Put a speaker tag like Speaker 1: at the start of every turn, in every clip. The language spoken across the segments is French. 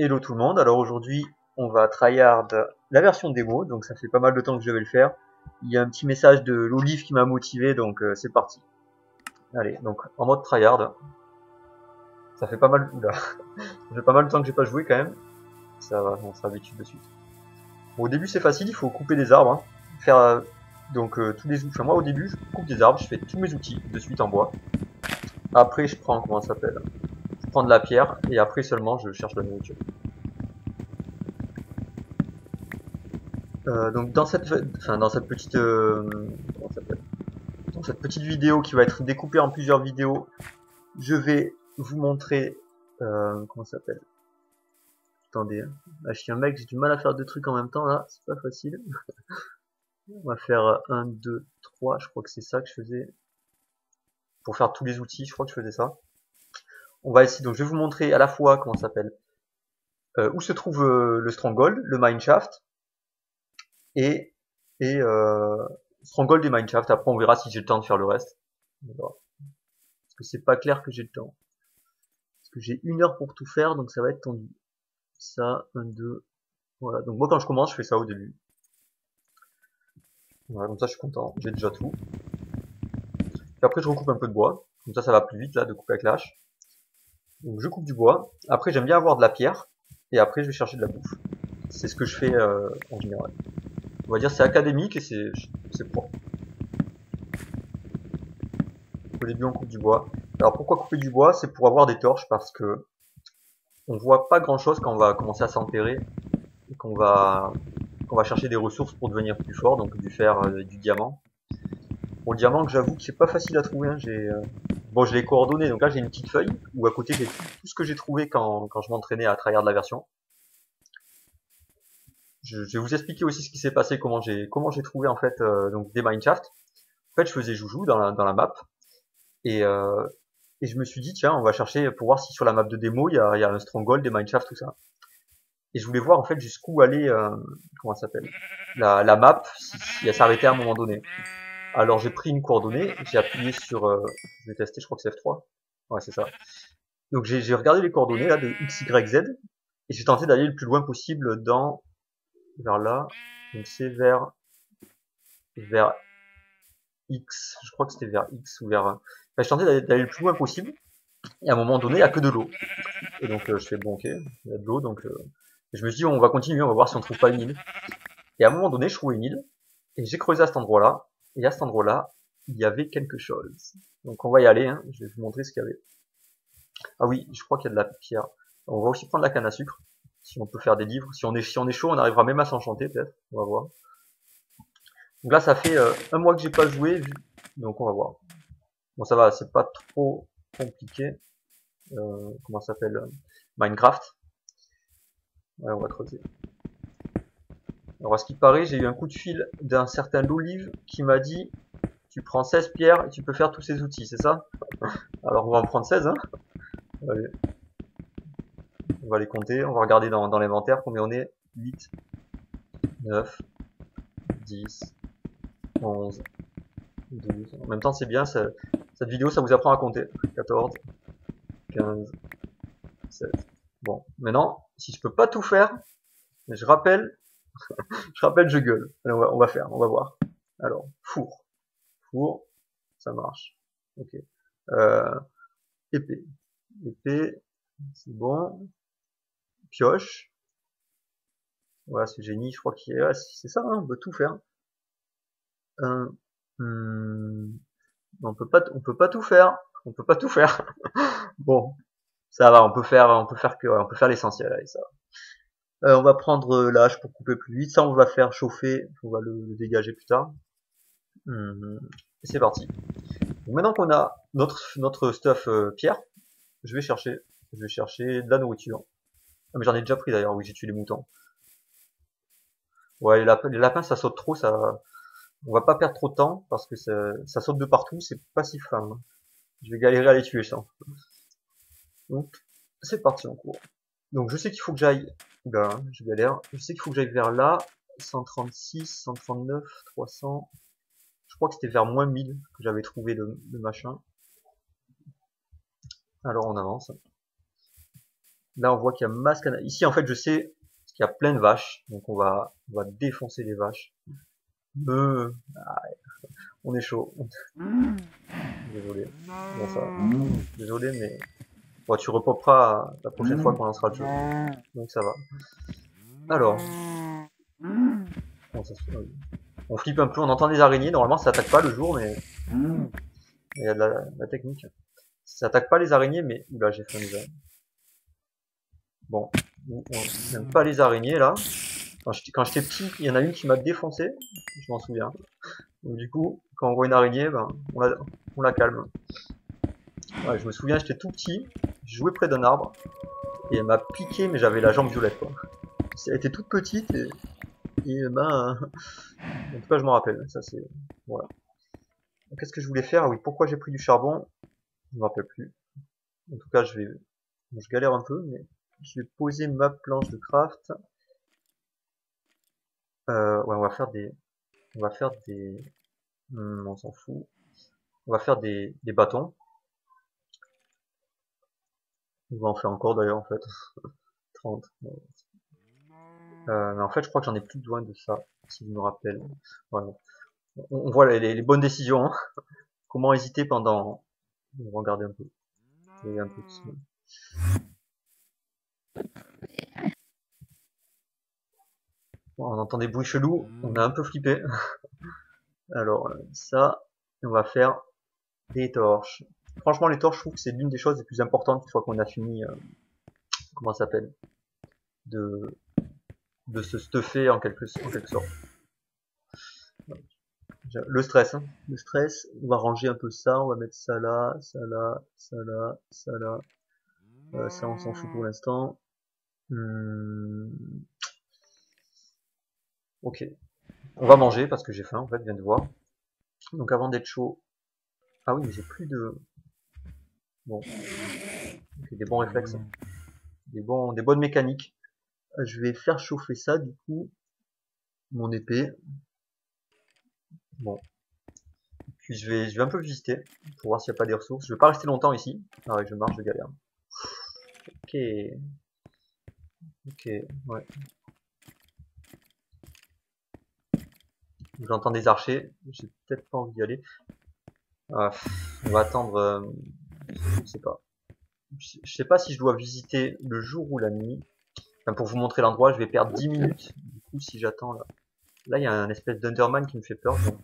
Speaker 1: Hello tout le monde, alors aujourd'hui on va tryhard la version démo, donc ça fait pas mal de temps que je vais le faire. Il y a un petit message de l'Olive qui m'a motivé, donc c'est parti. Allez, donc en mode tryhard, ça fait pas mal, oula, ça fait pas mal de temps que j'ai pas joué quand même, ça va, on s'habitue de suite. Bon, au début c'est facile, il faut couper des arbres, hein. Faire tous les outils, enfin moi au début je coupe des arbres, je fais tous mes outils de suite en bois. Après je prends, comment ça s'appelle, je prends de la pierre et après seulement je cherche la nourriture. Donc dans cette petite comment ça s'appelle, dans cette petite vidéo qui va être découpée en plusieurs vidéos, je vais vous montrer comment ça s'appelle. Attendez, là je suis un mec, j'ai du mal à faire deux trucs en même temps là, c'est pas facile. On va faire 1, 2, 3, je crois que c'est ça que je faisais. Pour faire tous les outils, je crois que je faisais ça. On va essayer, donc je vais vous montrer à la fois comment ça s'appelle, où se trouve le Stronghold, le Mineshaft, et, et Stronghold et Mineshaft. Après on verra si j'ai le temps de faire le reste. Parce que c'est pas clair que j'ai le temps. Parce que j'ai 1 heure pour tout faire, donc ça va être tendu. Ça, 1, 2, voilà. Donc moi quand je commence, je fais ça au début. Voilà, comme ça je suis content, j'ai déjà tout. Puis après je recoupe un peu de bois, comme ça va plus vite là de couper avec la hache. Donc je coupe du bois, après j'aime bien avoir de la pierre, et après je vais chercher de la bouffe. C'est ce que je fais en général. On va dire c'est académique et c'est propre. Au début on coupe du bois. Alors pourquoi couper du bois? C'est pour avoir des torches, parce que on voit pas grand chose quand on va commencer à s'enterrer, et qu'on va chercher des ressources pour devenir plus fort, donc du fer, du diamant. Bon, le diamant, que j'avoue que c'est pas facile à trouver, hein. Bon, je l'ai coordonné, donc là j'ai une petite feuille où à côté j'ai tout ce que j'ai trouvé quand je m'entraînais à tryhard la version. Je vais vous expliquer aussi ce qui s'est passé, comment j'ai trouvé en fait donc des mineshaft. En fait, je faisais joujou dans la map et je me suis dit tiens, on va chercher pour voir si sur la map de démo il y a un stronghold, des mineshaft, tout ça. Et je voulais voir en fait jusqu'où allait comment ça s'appelle, la map, si elle s'arrêtait à un moment donné. Alors j'ai pris une coordonnée, j'ai appuyé sur je vais tester, je crois que c'est F3. Ouais, c'est ça. Donc j'ai regardé les coordonnées là de X, Y, Z et j'ai tenté d'aller le plus loin possible vers là. Donc c'est vers X, je crois que c'était vers X ou vers enfin, je tentais d'aller le plus loin possible et à un moment donné, il n'y a que de l'eau. Et donc je fais bon OK, il y a de l'eau, donc je me suis dit on va continuer, on va voir si on trouve pas une île. Et à un moment donné, je trouvais une île et j'ai creusé à cet endroit-là, et à cet endroit-là, il y avait quelque chose. Donc on va y aller, hein. Je vais vous montrer ce qu'il y avait. Ah oui, je crois qu'il y a de la pierre. On va aussi prendre la canne à sucre, si on peut faire des livres. Si on est chaud, on arrivera même à s'enchanter peut-être, on va voir. Donc là ça fait 1 mois que j'ai pas joué, donc on va voir. Bon ça va, c'est pas trop compliqué. Comment ça s'appelle, Minecraft. Ouais, on va creuser. Alors à ce qui paraît, j'ai eu un coup de fil d'un certain l'Olive qui m'a dit tu prends 16 pierres et tu peux faire tous ces outils, c'est ça? Alors on va en prendre 16, hein. Allez. On va les compter, on va regarder dans l'inventaire combien on est. 8, 9, 10, 11, 12. En même temps c'est bien, cette vidéo ça vous apprend à compter. 14, 15, 16. Bon, maintenant, si je peux pas tout faire, je rappelle, je gueule. Allez, on va faire, on va voir. Alors, four, ça marche. Ok. Euh, épée, c'est bon. Pioche, voilà, ce génie, je crois qu'il est, ouais, c'est ça, hein, on peut tout faire. Hmm, on peut pas tout faire, on peut pas tout faire. Bon, ça va, on peut faire l'essentiel, allez, ça va. On va prendre l'âge pour couper plus vite, ça on va faire chauffer, on va le dégager plus tard. Et c'est parti. Donc, maintenant qu'on a notre stuff pierre, je vais chercher de la nourriture. Ah, mais j'en ai déjà pris d'ailleurs, oui, j'ai tué les moutons. Ouais, les lapins ça saute trop, on va pas perdre trop de temps parce que ça saute de partout, c'est pas si fin. Je vais galérer à les tuer, ça. Donc, c'est parti en cours. Donc, je sais qu'il faut que j'aille, là, je galère. Je sais qu'il faut que j'aille vers là, 136, 139, 300. Je crois que c'était vers moins 1000 que j'avais trouvé le machin. Alors, on avance. Là, on voit qu'il y a masse canal. Ici, en fait, je sais qu'il y a plein de vaches. Donc, on va défoncer les vaches. Ah, on est chaud. Désolé. Bon, ça. Désolé, mais bon, tu repopperas la prochaine fois qu'on lancera le jeu. Donc, ça va. Alors. Bon, ça se fait. On flippe un peu. On entend des araignées. Normalement, ça attaque pas le jour, mais il y a de la technique. Ça attaque pas les araignées, mais oula, j'ai fait un usage. Bon, on n'aime pas les araignées là. Quand j'étais petit, il y en a une qui m'a défoncé, je m'en souviens. Donc du coup, quand on voit une araignée, ben, on la calme. Ouais, je me souviens, j'étais tout petit, je jouais près d'un arbre, et elle m'a piqué, mais j'avais la jambe violette quoi. Elle était toute petite, et ben, en tout cas je m'en rappelle, ça c'est, voilà. Qu'est-ce que je voulais faire? Ah oui, pourquoi j'ai pris du charbon? Je me rappelle plus. En tout cas, je galère un peu, mais je vais poser ma planche de craft. Ouais, on va faire des, on s'en fout. On va faire des bâtons. On va en faire encore d'ailleurs en fait. 30. Mais en fait, je crois que j'en ai plus besoin de ça, si je me rappelle. Ouais. On voit les bonnes décisions. Hein. Comment hésiter pendant... On va regarder un peu. Il y a un peu de... On entend des bruits chelous. On a un peu flippé. Alors, ça, on va faire des torches. Franchement, les torches, je trouve que c'est l'une des choses les plus importantes une fois qu'on a fini... comment ça s'appelle, de se stuffer en quelque sorte. Le stress, hein. Le stress, on va ranger un peu ça, on va mettre ça là, ça là, ça là, ça là. Ça on s'en fout pour l'instant. Ok. On va manger parce que j'ai faim en fait, je viens de voir. Donc avant d'être chaud. Ah oui mais j'ai plus de. Bon. Okay, des bons réflexes. Des bonnes mécaniques. Je vais faire chauffer ça du coup. Mon épée. Bon. Puis je vais un peu visiter pour voir s'il n'y a pas des ressources. Je vais pas rester longtemps ici. Ah ouais, je marche, je galère. Ok. Ok, ouais. J'entends des archers. J'ai peut-être pas envie d'y aller. On va attendre. Je sais pas. Je sais pas si je dois visiter le jour ou la nuit. Enfin, pour vous montrer l'endroit, je vais perdre 10 minutes. Du coup, si j'attends là. Là, il y a un espèce d'Underman qui me fait peur. Donc...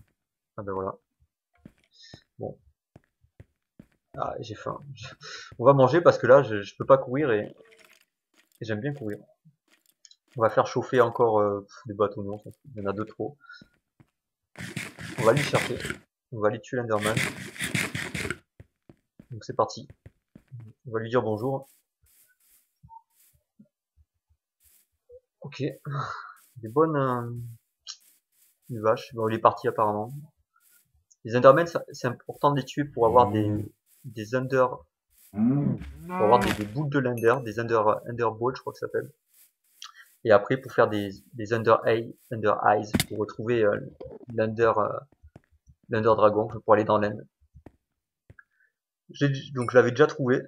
Speaker 1: Ah ben voilà. Bon. Ah, j'ai faim. On va manger parce que là, je peux pas courir et j'aime bien courir. On va faire chauffer encore des bâtons, non, il y en a deux trop. On va aller chercher. On va aller tuer l'Enderman. Donc c'est parti. On va lui dire bonjour. Ok. Des bonnes... Une vache. Bon, il est parti apparemment. Les Endermen, c'est important de les tuer pour avoir des Under... Pour avoir des boules de l'Ender. Des Under Balls, je crois que ça s'appelle. Et après, pour faire des Under Eyes, pour retrouver l'Under Dragon, pour aller dans l'End. Donc je l'avais déjà trouvé.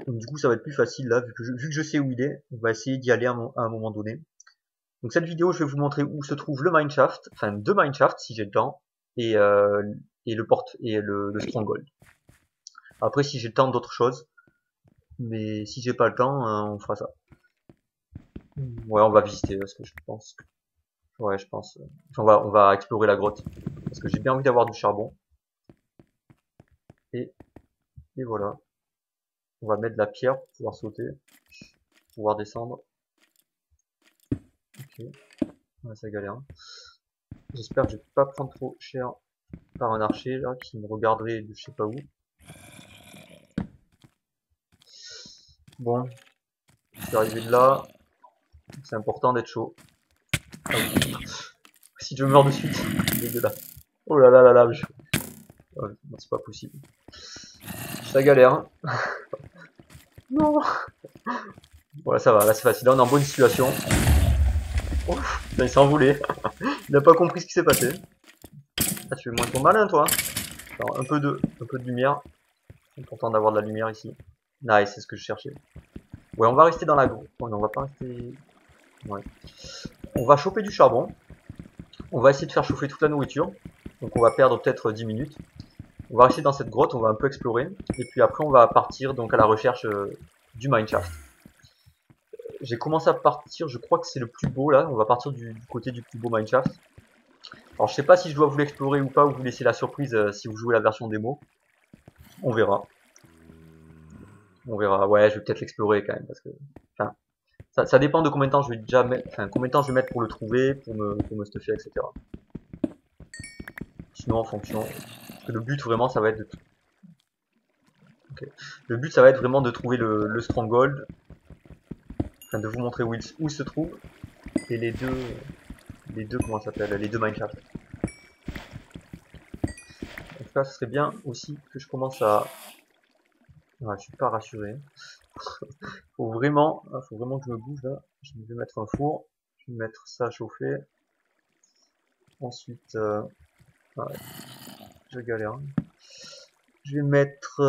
Speaker 1: Donc du coup ça va être plus facile là, vu que je sais où il est, on va essayer d'y aller à un moment donné. Donc cette vidéo je vais vous montrer où se trouve le mineshaft, enfin deux mineshafts si j'ai le temps, et le stronghold. Après si j'ai le temps d'autres choses, mais si j'ai pas le temps, on fera ça. Ouais on va visiter parce que je pense. Ouais je pense. On va explorer la grotte. Parce que j'ai bien envie d'avoir du charbon. Et voilà. On va mettre de la pierre pour pouvoir sauter, pour pouvoir descendre. Ok. Ouais, ça galère. J'espère que je vais pas prendre trop cher par un archer là qui me regarderait de je sais pas où. Bon, je suis arrivé de là. C'est important d'être chaud. Ah oui. Si je meurs de suite, de là. Oh là là là là. Ouais, non, c'est pas possible. Ça galère. Hein. Non. Voilà, ça va. Là c'est facile. Là on est en bonne situation. Ouf, il s'est envolé. Il n'a pas compris ce qui s'est passé. Ah, tu es moins ton malin toi. Alors, un peu de lumière. C'est important d'avoir de la lumière ici. Nice, c'est ce que je cherchais. Ouais, on va rester dans la grotte. Oh, non, on va pas rester... Ouais. On va choper du charbon. On va essayer de faire chauffer toute la nourriture. Donc on va perdre peut-être 10 minutes. On va rester dans cette grotte, on va un peu explorer. Et puis après on va partir donc à la recherche du mineshaft. J'ai commencé à partir, je crois que c'est le plus beau là. On va partir du côté du plus beau mineshaft. Alors je sais pas si je dois vous l'explorer ou pas, ou vous laisser la surprise si vous jouez la version démo. On verra. On verra. Ouais, je vais peut-être l'explorer quand même parce que... Enfin, ça dépend de combien de temps je vais déjà mettre, enfin combien de temps je vais mettre pour le trouver, pour me stuffer, etc. Sinon en fonction. Parce que le but vraiment ça va être de... Okay. Le but ça va être vraiment de trouver le stronghold. Enfin de vous montrer où il se trouve. Et les deux comment ça s'appelle, les deux Minecraft. Donc là ce serait bien aussi que je commence à... Ouais, je suis pas rassuré. Faut vraiment que je me bouge là. Je vais mettre un four. Je vais mettre ça à chauffer. Ensuite, ouais, je galère. Je vais mettre...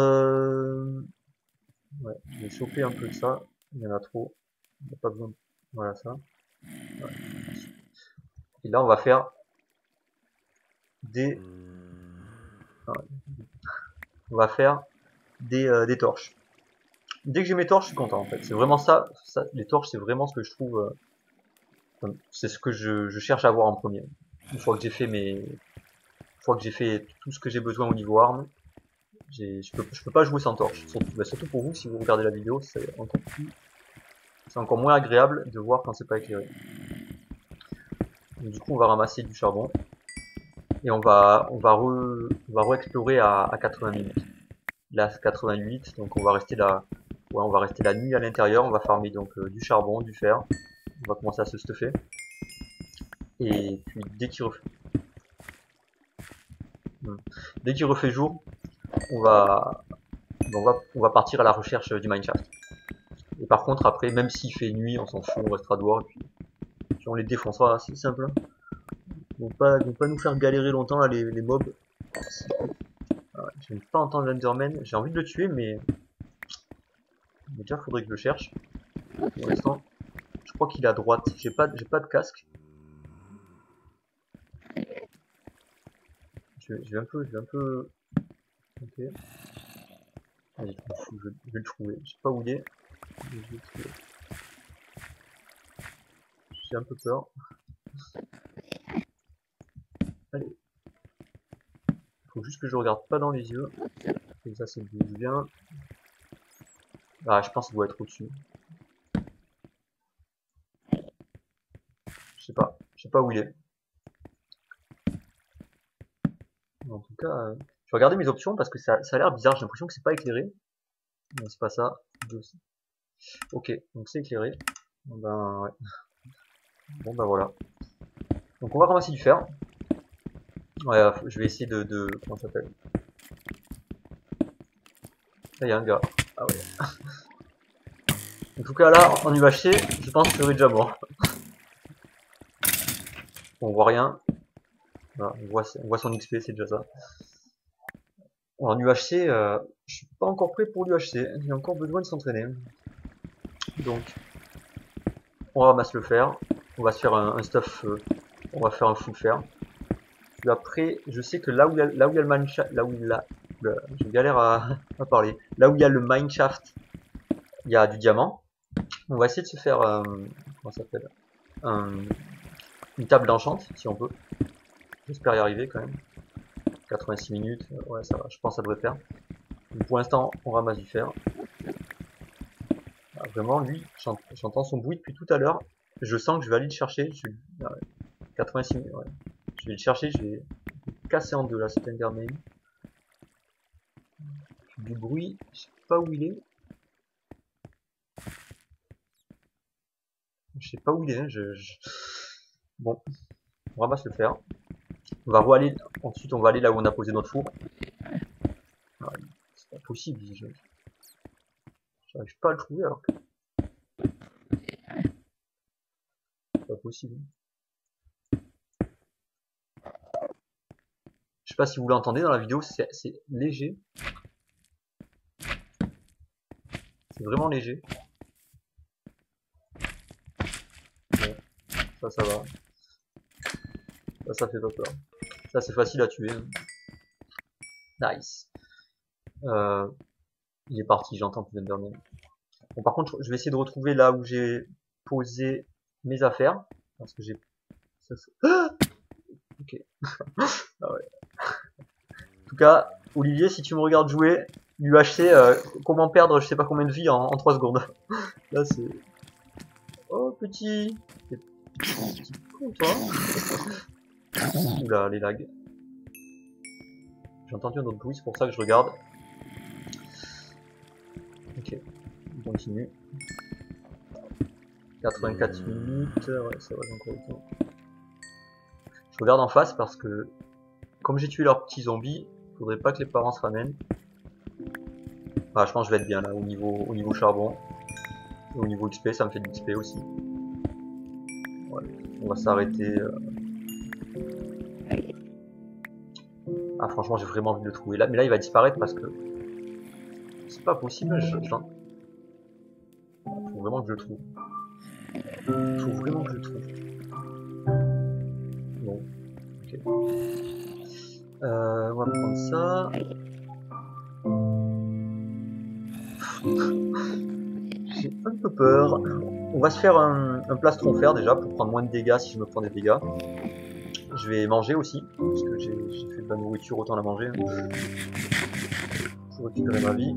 Speaker 1: ouais, je vais choper un peu de ça. Il y en a trop. Il n'y a pas besoin de... Voilà ça. Ouais. Et là, on va faire des... Ouais, on va faire des torches. Dès que j'ai mes torches, je suis content en fait. C'est vraiment ça, les torches, c'est vraiment ce que je trouve... c'est ce que je cherche à avoir en premier. Une fois que j'ai fait tout ce que j'ai besoin au niveau armes, je peux pas jouer sans torche. Surtout pour vous, si vous regardez la vidéo, c'est encore moins agréable de voir quand c'est pas éclairé. Donc, du coup, on va ramasser du charbon et on va re-explorer à 80 minutes. Là, 88, donc on va rester là. Ouais, on va rester la nuit à l'intérieur. On va farmer donc du charbon, du fer. On va commencer à se stuffer. Et puis dès qu'il refait jour, on va partir à la recherche du mineshaft. Et par contre, après, même s'il fait nuit, on s'en fout, on restera dehors et puis on les défoncera, c'est simple. Hein. Ils vont pas nous faire galérer longtemps là, les mobs. J'aime pas entendre l'Enderman, j'ai envie de le tuer, mais déjà faudrait que je le cherche. Pour l'instant, je crois qu'il est à droite. J'ai pas de casque. Je vais un peu. Ok. Allez, je vais le trouver. Je sais pas où il est. Mais je vais le trouver. J'ai un peu peur. Allez. Faut juste que je regarde pas dans les yeux. Et ça, c'est bien. Ah, je pense qu'il doit être au-dessus. Je sais pas où il est. En tout cas, je vais regarder mes options parce que ça a l'air bizarre. J'ai l'impression que c'est pas éclairé. Non, c'est pas ça. Ok, donc c'est éclairé. Ben ouais. Bon ben voilà. Donc on va ramasser du fer. Ouais, je vais essayer comment ça s'appelle? Là il y a un gars. Ah ouais. En tout cas là, en UHC, je pense que je serais déjà mort. On voit rien. Voilà, on voit son XP, c'est déjà ça. En UHC, je suis pas encore prêt pour l'UHC. J'ai encore besoin de s'entraîner. Donc, on ramasse le fer. On va se faire un stuff. On va faire un full fer. Puis après, je sais que là où il y a le mineshaft, je galère à parler. Là où il y a le mineshaft, il y a du diamant. On va essayer de se faire, comment ça s'appelle, une table d'enchant, si on peut. J'espère y arriver quand même. 86 minutes, ouais ça va, je pense que ça devrait faire. Donc pour l'instant, on ramasse du fer. Ah, vraiment, lui, j'entends son bruit depuis tout à l'heure. Je sens que je vais aller le chercher. 86 minutes, ouais. Je vais le chercher, je vais casser en deux là cet Enderman. Du bruit, je sais pas où il est. Je sais pas où il est. Bon, on ramasse le fer. On va aller. Ensuite, on va aller là où on a posé notre four. Ah, c'est pas possible. J'arrive pas à le trouver alors que. C'est pas possible. Je sais pas si vous l'entendez dans la vidéo, c'est léger. C'est vraiment léger. Ça va. Ça fait pas peur. Ça, c'est facile à tuer. Nice. Il est parti, j'entends plus d'Enderman. Bon, par contre, je vais essayer de retrouver là où j'ai posé mes affaires. Parce que j'ai... Ah, ok. Ah ouais. En tout cas, Olivier, si tu me regardes jouer, l'UHC, comment perdre je sais pas combien de vie en 3 secondes. Là, c'est... Oh, petit con, toi. Oula, les lags. J'ai entendu un autre bruit, c'est pour ça que je regarde. Ok, on continue. 84 minutes, ouais, ça va, j'ai encore le temps. Je regarde en face parce que, comme j'ai tué leurs petits zombies, faudrait pas que les parents se ramènent. Ah, je pense que je vais être bien là, au niveau charbon. Et au niveau XP, ça me fait de l'XP aussi. Ouais, on va s'arrêter. Ah, franchement, j'ai vraiment envie de le trouver là. Mais là, il va disparaître parce que c'est pas possible. Faut vraiment que je le trouve. Faut vraiment que je le trouve. Bon, ok. On va prendre ça. J'ai un peu peur. On va se faire un plastron fer déjà pour prendre moins de dégâts si je me prends des dégâts. Je vais manger aussi, parce que j'ai fait de la nourriture, autant la manger. Pour récupérer ma vie.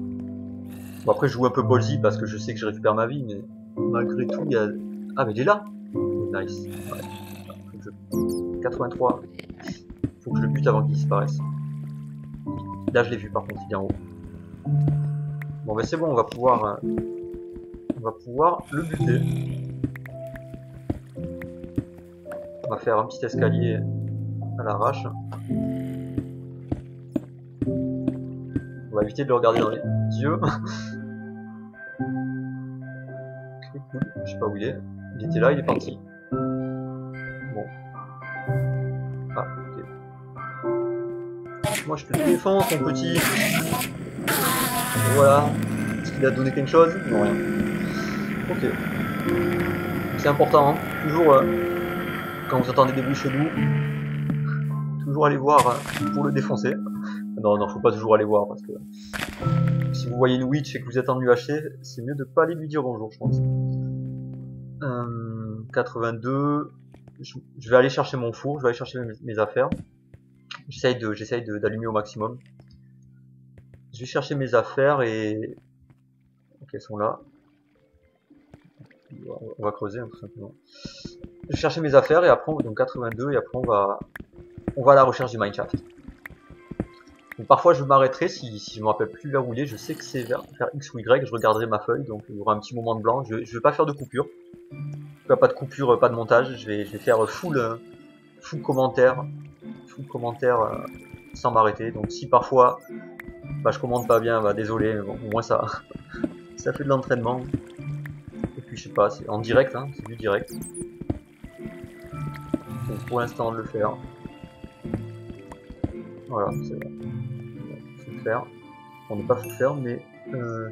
Speaker 1: Bon, après, je joue un peu ballsy parce que je sais que je récupère ma vie, mais malgré tout, il y a... Ah, mais il est là. Nice. Ouais. 83. Faut que je le bute avant qu'il disparaisse. Là, je l'ai vu, par contre, il est en haut. Bon, ben c'est bon, on va pouvoir le buter. On va faire un petit escalier à l'arrache. On va éviter de le regarder dans les yeux. Ok, cool. Je sais pas où il est. Il était là, il est parti. Bon. Ah, ok. Moi je te défends, ton petit. Et voilà. Est-ce qu'il a donné quelque chose? Non, rien. Ok. C'est important, hein. Toujours, quand vous entendez des bruits chelous, toujours aller voir pour le défoncer. Non, non, faut pas toujours aller voir parce que si vous voyez une witch et que vous êtes en UHC, c'est mieux de pas aller lui dire bonjour, je pense. 82. Je vais aller chercher mon four, je vais aller chercher mes affaires. J'essaye d'allumer au maximum. Je vais chercher mes affaires et... Ok, elles sont là. On va creuser, hein, tout simplement. Je vais chercher mes affaires et après, donc 82, et après on va à la recherche du mineshaft. Donc parfois je m'arrêterai si je me rappelle plus vers où il est, je sais que c'est vers X ou Y, je regarderai ma feuille, donc il y aura un petit moment de blanc. Je vais pas faire de coupure. Pas de coupure, pas de montage, je vais faire full commentaire, sans m'arrêter. Donc si parfois je commente pas bien, désolé, mais bon, au moins ça fait de l'entraînement. Et puis je sais pas, c'est en direct, hein, c'est du direct. Donc pour l'instant on le faire. Voilà, c'est bon. Faut le faire. On n'est pas faut le faire, mais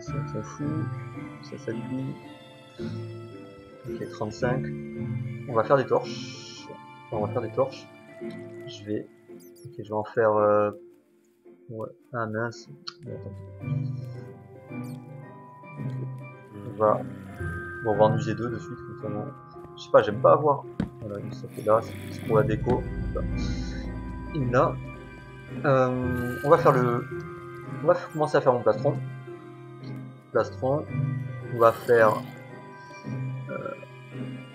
Speaker 1: ça on s'en fout. Ça s'allume. Ok, 35. On va faire des torches. Enfin, on va faire des torches. Je vais en faire... Ouais. Ah mince. Bon, on va en user deux de suite. Je sais pas, j'aime pas avoir. Voilà, ça fait là, c'est pour la déco. Et là, on va commencer à faire mon plastron. On va faire...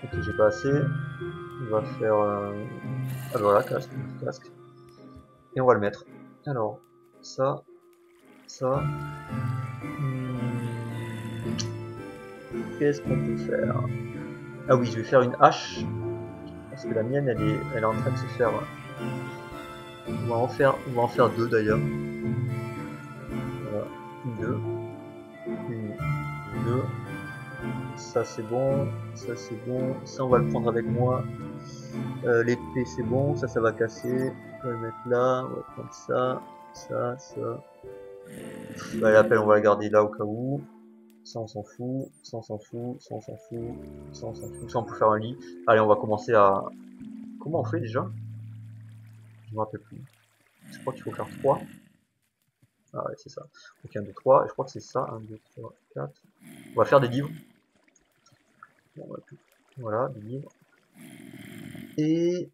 Speaker 1: ok, j'ai pas assez. On va faire... ah voilà, casque. Et on va le mettre. Alors, ça... Qu'est-ce qu'on peut faire? Ah oui, je vais faire une hache. Parce que la mienne, elle est en train de se faire... On va en faire deux d'ailleurs. Voilà, deux. Ça c'est bon, ça c'est bon. Ça on va le prendre avec moi. L'épée c'est bon, ça va casser. On va le mettre là, on va prendre ça. La pelle on va la garder là au cas où. Ça on s'en fout, ça on s'en fout, ça on s'en fout, ça on s'en fout, ça on peut faire un lit. Allez, on va commencer à... Comment on fait déjà? Je me rappelle plus. Je crois qu'il faut faire 3. Ah ouais, c'est ça. Donc 1, 2, 3, et je crois que c'est ça. 1, 2, 3, 4. On va faire des livres. Bon, voilà, des livres. Et...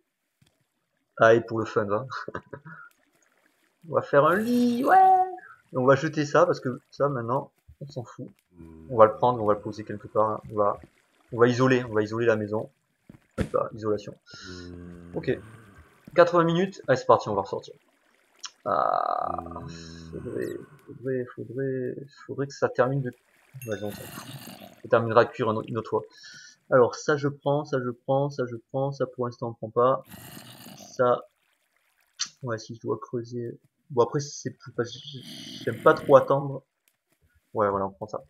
Speaker 1: Allez, pour le fun, hein. On va faire un lit, ouais. Et on va jeter ça, parce que ça, maintenant, on s'en fout. On va le prendre, on va le poser quelque part. On va isoler la maison. Hop là, isolation. Ok. 80 minutes. Allez, c'est parti, on va ressortir. Ah, faudrait que ça termine de... Vas-y, on s'en fout. Ça terminera de cuire une autre fois. Alors, ça je prends, ça je prends, ça je prends, ça pour l'instant on prend pas. Ça, ouais, si je dois creuser... Bon, après, c'est plus facile. J'aime pas trop attendre. Ouais, voilà, on prend ça.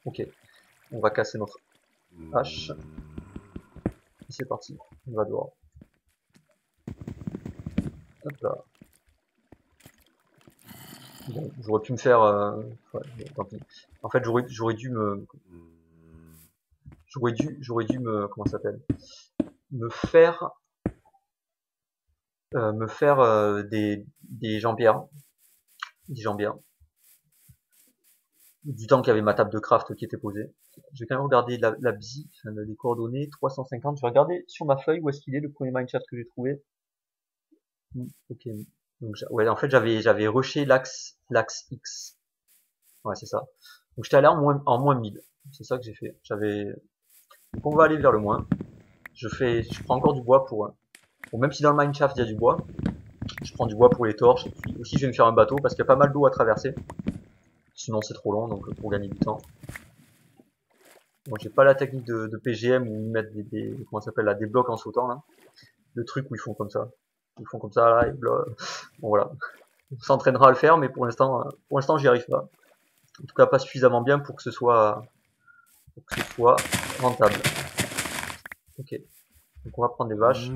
Speaker 1: Ok. On va casser notre hache. Et c'est parti. On va dehors. Hop là. Bon, j'aurais pu me faire... ouais, bon, tant pis. En fait, j'aurais dû me... J'aurais dû me... Comment ça s'appelle? Me faire... des jambières. Des jambières. Du temps qu'il y avait ma table de craft qui était posée. Je vais quand même regarder la BZI, enfin, les coordonnées, 350. Je vais regarder sur ma feuille où est-ce qu'il est, le premier mineshaft que j'ai trouvé. Ok. Donc, ouais, en fait, j'avais rushé l'axe X. Ouais, c'est ça. Donc, j'étais allé en moins 1000. C'est ça que j'ai fait. Donc, on va aller vers le moins. Je prends encore du bois pour même si dans le mineshaft il y a du bois, je prends du bois pour les torches. Et puis aussi, je vais me faire un bateau parce qu'il y a pas mal d'eau à traverser. Sinon, c'est trop long, donc pour gagner du temps. Bon, j'ai pas la technique de PGM où ils mettent comment ça s'appelle là, des blocs en sautant là. Le truc où ils font comme ça. Ils font comme ça là, et bloquent. Bon voilà. On s'entraînera à le faire, mais pour l'instant, j'y arrive pas. En tout cas, pas suffisamment bien pour que ce soit rentable. Ok. Donc on va prendre des vaches.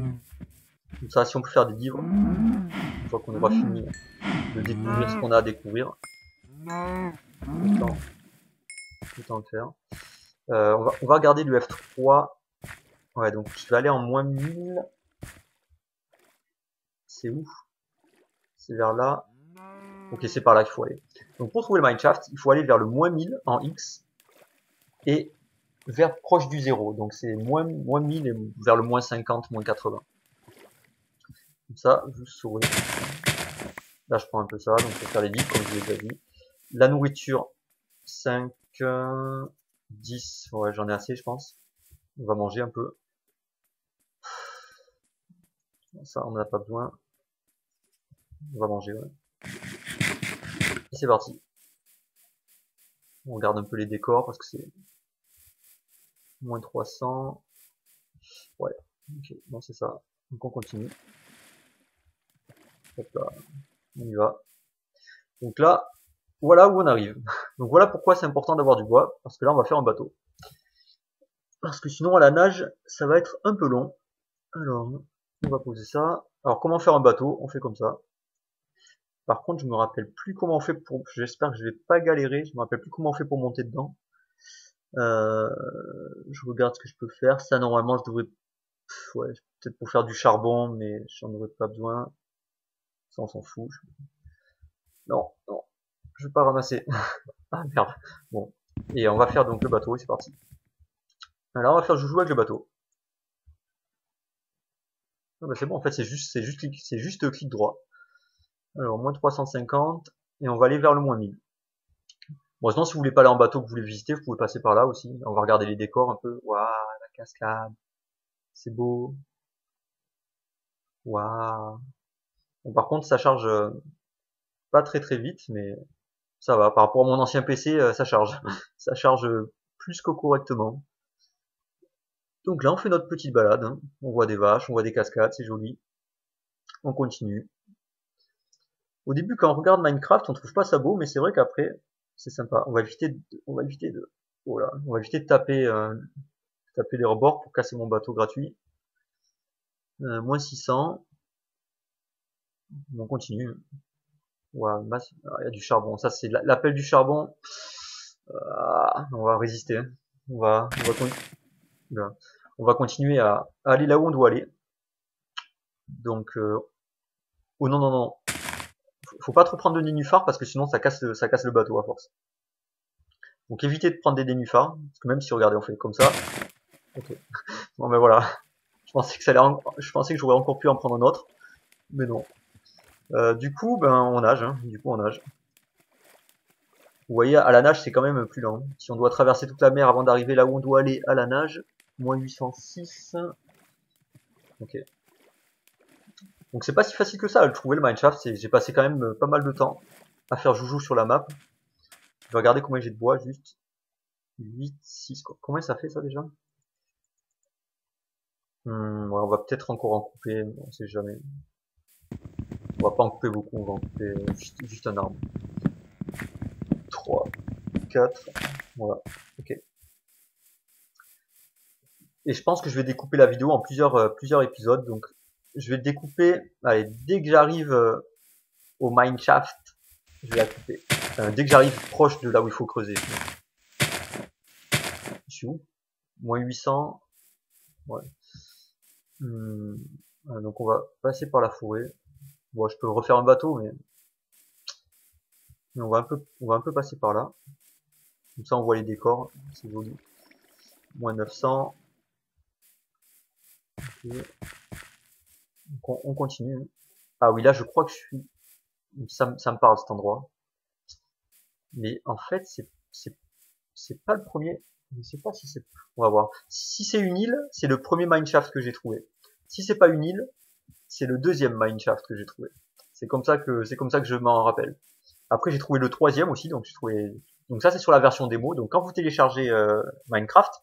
Speaker 1: Comme ça, si on peut faire des livres, une fois qu'on aura fini de découvrir ce qu'on a à découvrir, autant le faire. On va regarder le F3. Ouais, donc je vais aller en moins 1000. C'est où? C'est vers là. Ok, c'est par là qu'il faut aller. Donc pour trouver le mineshaft, il faut aller vers le moins 1000 en X et vers proche du 0. Donc c'est moins 1000 et vers le moins 50, moins 80. Comme ça, vous saurez. Là, je prends un peu ça, donc pour faire les livres, comme je vous l'ai déjà dit. La nourriture, 5, 10, ouais, j'en ai assez, je pense. On va manger un peu. Ça, on n'en a pas besoin. On va manger, ouais. Et c'est parti. On regarde un peu les décors parce que c'est moins 300. Ouais, ok, bon c'est ça. Donc on continue. Hop là, on y va. Donc là, voilà où on arrive. Donc voilà pourquoi c'est important d'avoir du bois, parce que là on va faire un bateau. Parce que sinon à la nage, ça va être un peu long. Alors, on va poser ça. Alors comment faire un bateau? On fait comme ça. Par contre, je me rappelle plus comment on fait pour... J'espère que je vais pas galérer. Je me rappelle plus comment on fait pour monter dedans. Je regarde ce que je peux faire. Ça, normalement, je devrais... Ouais, peut-être pour faire du charbon, mais j'en aurais pas besoin. Ça, on s'en fout. Non, non. Je vais pas ramasser. Ah, merde. Bon. Et on va faire donc le bateau, et c'est parti. Alors, on va faire joujou avec le bateau. Ah, bah, c'est bon, en fait, c'est juste clic droit. Alors, moins 350, et on va aller vers le moins 1000. Bon, sinon, si vous voulez pas aller en bateau, que vous voulez visiter, vous pouvez passer par là aussi. On va regarder les décors un peu. Waouh, la cascade. C'est beau. Waouh. Bon, par contre, ça charge pas très très vite, mais ça va. Par rapport à mon ancien PC, ça charge. Ça charge plus que correctement. Donc là, on fait notre petite balade. Hein. On voit des vaches, on voit des cascades, c'est joli. On continue. Au début, quand on regarde Minecraft, on trouve pas ça beau, mais c'est vrai qu'après, c'est sympa. On va éviter de taper les rebords pour casser mon bateau gratuit. Moins 600. On continue. Ouais, il y a du charbon. Ça, c'est l'appel du charbon. On va résister. On va, on va, con- on va continuer à aller là où on doit aller. Donc, oh non, non, non. Faut pas trop prendre de nénuphars parce que sinon ça casse le bateau à force. Donc évitez de prendre des nénuphars, parce que même si regardez on fait comme ça. Ok. Bon ben voilà. Je pensais que j'aurais encore pu en prendre un autre, mais non. Du coup, ben on nage, hein. Du coup on nage. Vous voyez, à la nage c'est quand même plus lent. Si on doit traverser toute la mer avant d'arriver là où on doit aller à la nage, moins 806. Ok. Donc c'est pas si facile que ça à le trouver le mineshaft. J'ai passé quand même pas mal de temps à faire joujou sur la map. Je vais regarder combien j'ai de bois juste. 8, 6, quoi. Combien ça fait ça déjà? Ouais, on va peut-être encore en couper, on sait jamais. On va pas en couper beaucoup, on va en couper juste un arbre. 3, 4, voilà, ok. Et je pense que je vais découper la vidéo en plusieurs épisodes, donc je vais découper, allez, dès que j'arrive au mineshaft, je vais la couper. Dès que j'arrive proche de là où il faut creuser. Je suis où? Moins 800, ouais. Donc on va passer par la forêt. Bon, je peux refaire un bateau, mais on va un peu passer par là. Comme ça, on voit les décors. C'est joli. Moins 900. Okay. Donc on continue. Ah oui, là, je crois que je suis... Ça me parle, cet endroit. Mais en fait, c'est pas le premier. Je sais pas si c'est... On va voir. Si c'est une île, c'est le premier mineshaft que j'ai trouvé. Si c'est pas une île, c'est le deuxième mineshaft que j'ai trouvé. C'est comme ça que je m'en rappelle. Après, j'ai trouvé le troisième aussi, donc j'ai trouvé... Donc ça, c'est sur la version démo. Donc quand vous téléchargez Minecraft,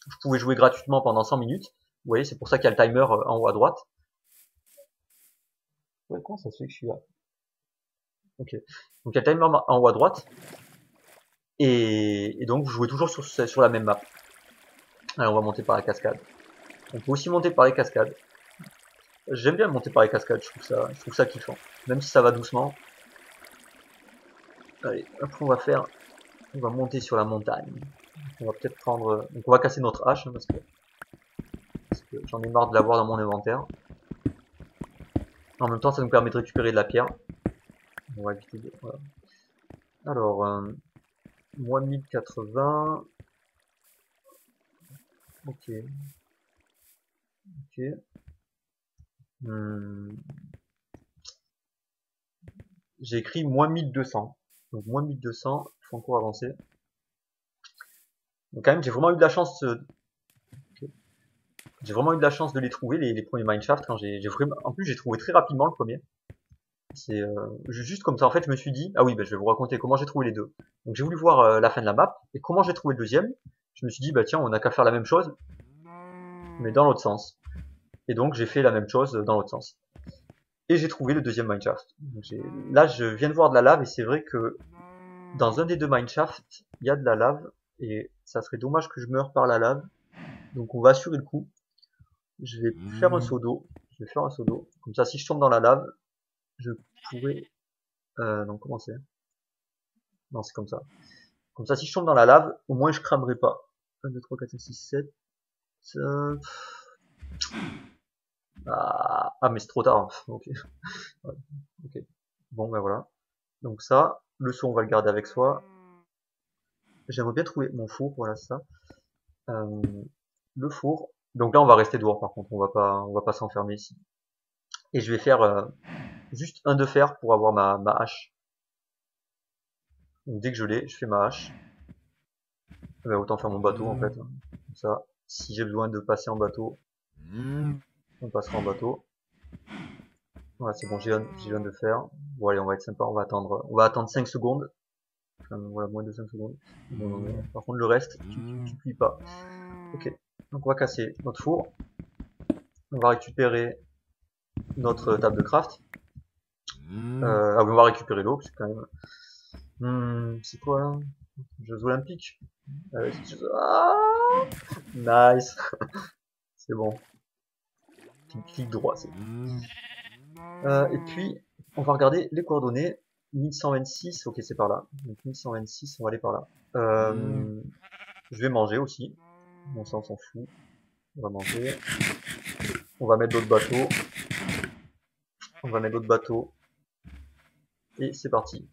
Speaker 1: vous pouvez jouer gratuitement pendant 100 minutes. Vous voyez, c'est pour ça qu'il y a le timer en haut à droite. Ouais, comment ça se fait que je suis là? Ok. Donc il y a le timer en haut à droite. Et donc vous jouez toujours sur la même map. Allez, on va monter par la cascade. On peut aussi monter par les cascades. J'aime bien monter par les cascades, je trouve ça kiffant. Même si ça va doucement. Allez, après on va monter sur la montagne. On va peut-être prendre, donc on va casser notre hache, hein, parce que j'en ai marre de l'avoir dans mon inventaire. En même temps, ça nous permet de récupérer de la pierre. On va éviter de, voilà. Alors, moins 1080. Ok. Ok. J'ai écrit moins 1200. Donc moins 1200, il faut encore avancer. Donc quand même, j'ai vraiment eu de la chance de les trouver, les premiers mineshaft. En plus, j'ai trouvé très rapidement le premier. C'est juste comme ça. En fait, je me suis dit, ah oui, bah, je vais vous raconter comment j'ai trouvé les deux. Donc j'ai voulu voir la fin de la map et comment j'ai trouvé le deuxième. Je me suis dit, bah tiens, on n'a qu'à faire la même chose, mais dans l'autre sens. Et donc j'ai fait la même chose dans l'autre sens. Et j'ai trouvé le deuxième mineshaft. Là, je viens de voir de la lave et c'est vrai que dans un des deux mineshafts, il y a de la lave et ça serait dommage que je meure par la lave. Donc on va assurer le coup. Je vais faire un seau d'eau. Je vais faire un seau d'eau. Comme ça, si je tombe dans la lave, je pourrais... non, comment c'est? Non, c'est comme ça. Comme ça, si je tombe dans la lave, au moins je cramerai pas. 1, 2, 3, 4, 5, 6, 7... Ah, mais c'est trop tard. Ok. Ouais, ok. Bon, ben voilà. Donc ça, le seau, on va le garder avec soi. J'aimerais bien trouver mon four, voilà ça. Euh, le four. Donc là, on va rester dehors par contre, on va pas s'enfermer ici. Et je vais faire juste un de fer pour avoir ma hache. Donc dès que je l'ai, je fais ma hache. Ben, autant faire mon bateau en fait. Comme ça, si j'ai besoin de passer en bateau, on passera en bateau. Voilà, c'est bon, j'ai un de fer. Bon allez, on va être sympa, on va attendre 5 secondes. Enfin, voilà, moins de 5 secondes. Non, non, non. Par contre, le reste, tu plies pas. Ok. Donc on va casser notre four. On va récupérer notre table de craft. Ah oui, on va récupérer l'eau, parce que quand même... c'est quoi là? Jeux olympiques. Ah, nice. C'est bon. Clic droit, c'est bon. Et puis, on va regarder les coordonnées. 1126, ok c'est par là. Donc 1126, on va aller par là. Je vais manger aussi. Bon ça on s'en fout. On va manger. On va mettre d'autres bateaux. On va mettre d'autres bateaux. Et c'est parti.